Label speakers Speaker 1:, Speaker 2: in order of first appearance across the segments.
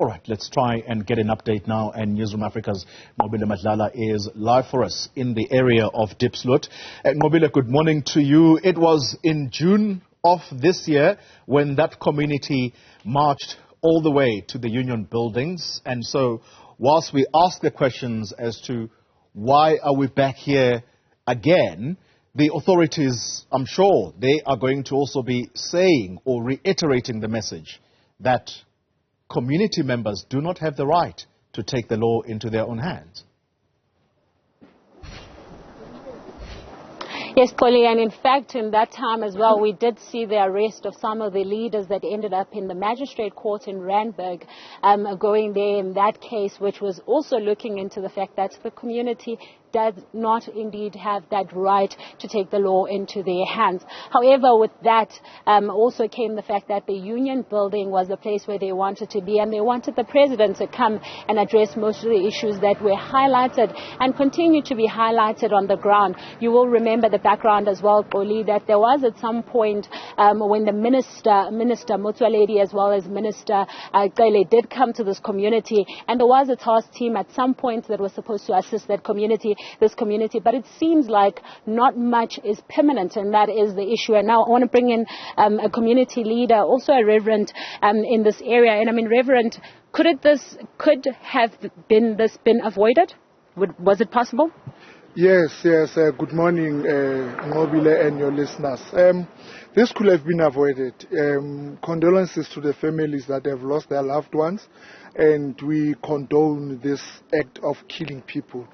Speaker 1: All right, let's try and get an update now. And Newzroom Afrika's Nqobile Madala is live for us in the area of Diepsloot. Nqobile, good morning to you. It was in June of this year when that community marched all the way to the union buildings. And so whilst we ask the questions as to why are we back here again, the authorities, I'm sure, they are going to also be saying or reiterating the message that community members do not have the right to take the law into their own hands.
Speaker 2: Yes, Polly, and in fact, in that time as well, we did see the arrest of some of the leaders that ended up in the magistrate court in Randburg, going there in that case, which was also looking into the fact that the community does not indeed have that right to take the law into their hands. However, with that also came the fact that the union building was the place where they wanted to be, and they wanted the president to come and address most of the issues that were highlighted and continue to be highlighted on the ground. You will remember the background as well, Oli, that there was at some point when the Minister Motsoaledi as well as Minister Nqobile did come to this community, and there was a task team at some point that was supposed to assist this community, but it seems like not much is permanent, and that is the issue. And now I want to bring in a community leader, also a reverend in this area. And I mean, Reverend, could have been avoided? Was it possible?
Speaker 3: Yes. Good morning, Nqobile and your listeners. This could have been avoided. Condolences to the families that have lost their loved ones, and we condone this act of killing people.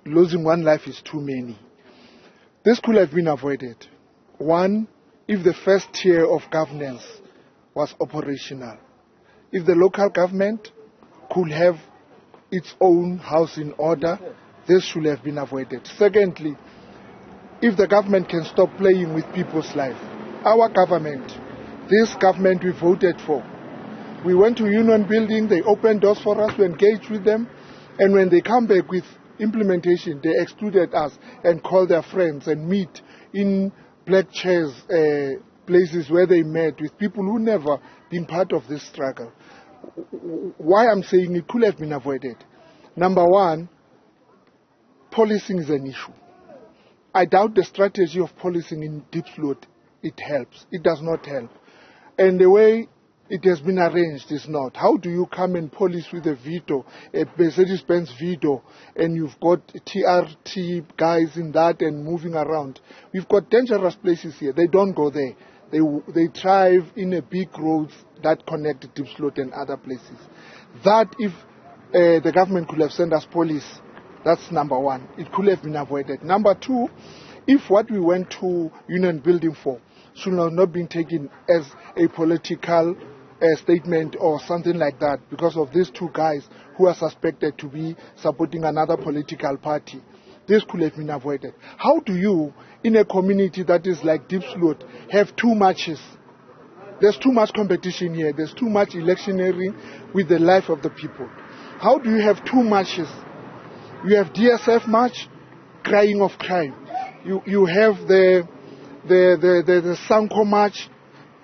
Speaker 3: Losing one life is too many. This could have been avoided. One, if the first tier of governance was operational. If the local government could have its own house in order, this should have been avoided. Secondly, if the government can stop playing with people's life. Our government, this government we voted for, we went to union building, they opened doors for us to engage with them, and when they come back with implementation, they excluded us and called their friends and meet in black chairs, places where they met with people who never been part of this struggle. Why I'm saying it could have been avoided. Number one, policing is an issue. I doubt the strategy of policing in Diepsloot, it helps. It does not help. And the way it has been arranged is not. How do you come and police with a veto, a Mercedes-Benz veto, and you've got TRT guys in that and moving around? We've got dangerous places here. They don't go there. They thrive in a big roads that connect Diepsloot and other places. That if the government could have sent us police, that's number one. It could have been avoided. Number two, if what we went to union building for should not have been taken as a political statement or something like that because of these two guys who are suspected to be supporting another political party, this could have been avoided. How do you, in a community that is like Diepsloot, have two matches? There's too much competition here. There's too much electioneering with the life of the people. How do you have two matches? You have DSF match, crying of crime. You have the Sanko match,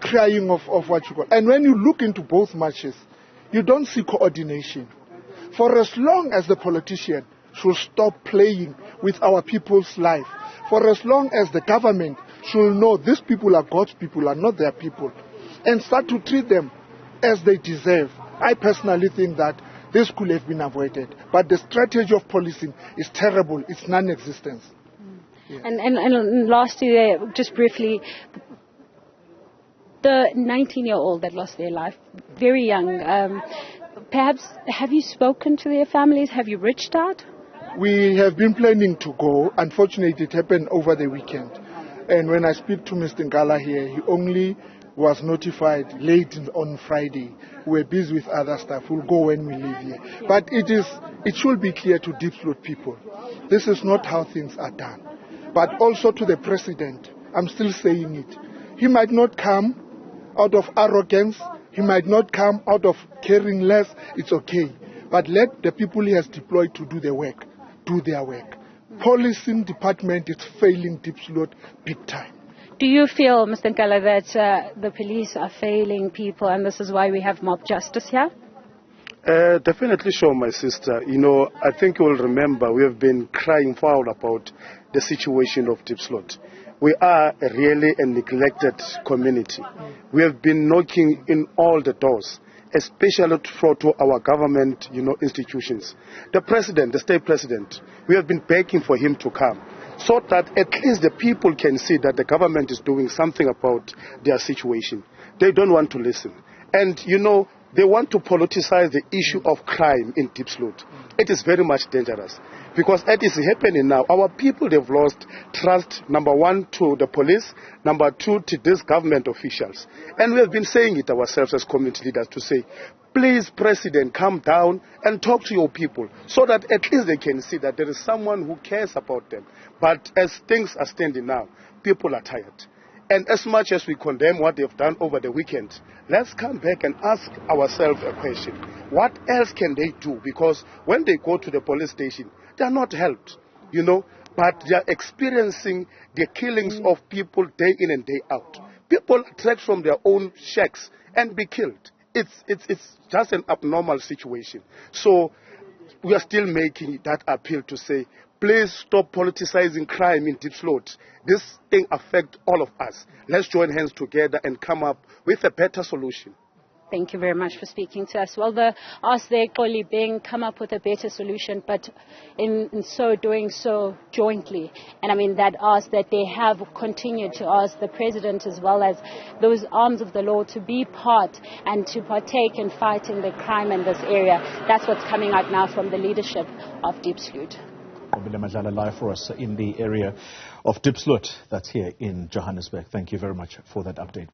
Speaker 3: crying of what you call. And when you look into both matches, you don't see coordination. For as long as the politician should stop playing with our people's life, for as long as the government should know these people are God's people, are not their people, and start to treat them as they deserve, I personally think that this could have been avoided. But the strategy of policing is terrible. It's non-existent.
Speaker 2: Yeah. And lastly, just briefly, the 19-year-old that lost their life, very young, perhaps have you spoken to their families? Have you reached out?
Speaker 3: We have been planning to go. Unfortunately, it happened over the weekend. And when I speak to Mr. Ngala here, he only was notified late on Friday. We were busy with other stuff. We'll go when we leave here. But it should be clear to Diepsloot people, this is not how things are done. But also to the president, I'm still saying it. He might not come out of arrogance. He might not come out of caring less. It's okay. But let the people he has deployed to do their work, do their work. Policing department is failing Diepsloot big time.
Speaker 2: Do you feel, Mr. Nkala, that the police are failing people and this is why we have mob justice here?
Speaker 4: Definitely sure, my sister. You know, I think you will remember we have been crying foul about the situation of Diepsloot. We are really a neglected community. We have been knocking in all the doors, especially to our government, institutions. The president, the state president, we have been begging for him to come so that at least the people can see that the government is doing something about their situation. They don't want to listen. And, they want to politicize the issue of crime in Diepsloot. It is very much dangerous because it is happening now. Our people, they've lost trust, number one, to the police, number two, to these government officials. And we have been saying it ourselves as community leaders to say, please, President, come down and talk to your people so that at least they can see that there is someone who cares about them. But as things are standing now, people are tired. And as much as we condemn what they've done over the weekend, let's come back and ask ourselves a question. What else can they do? Because when they go to the police station, they are not helped, but they are experiencing the killings of people day in and day out. People are dragged from their own shacks and be killed. It's just an abnormal situation. So we are still making that appeal to say, please stop politicizing crime in Diepsloot. This thing affects all of us. Let's join hands together and come up with a better solution.
Speaker 2: Thank you very much for speaking to us. Well, the ask there, Nqobile, come up with a better solution, but in so doing so jointly. And I mean, that ask that they have continued to ask the president as well as those arms of the law to be part and to partake in fighting the crime in this area. That's what's coming out now from the leadership of Diepsloot.
Speaker 1: Madala live for us in the area of Diepsloot, that's here in Johannesburg. Thank you very much for that update.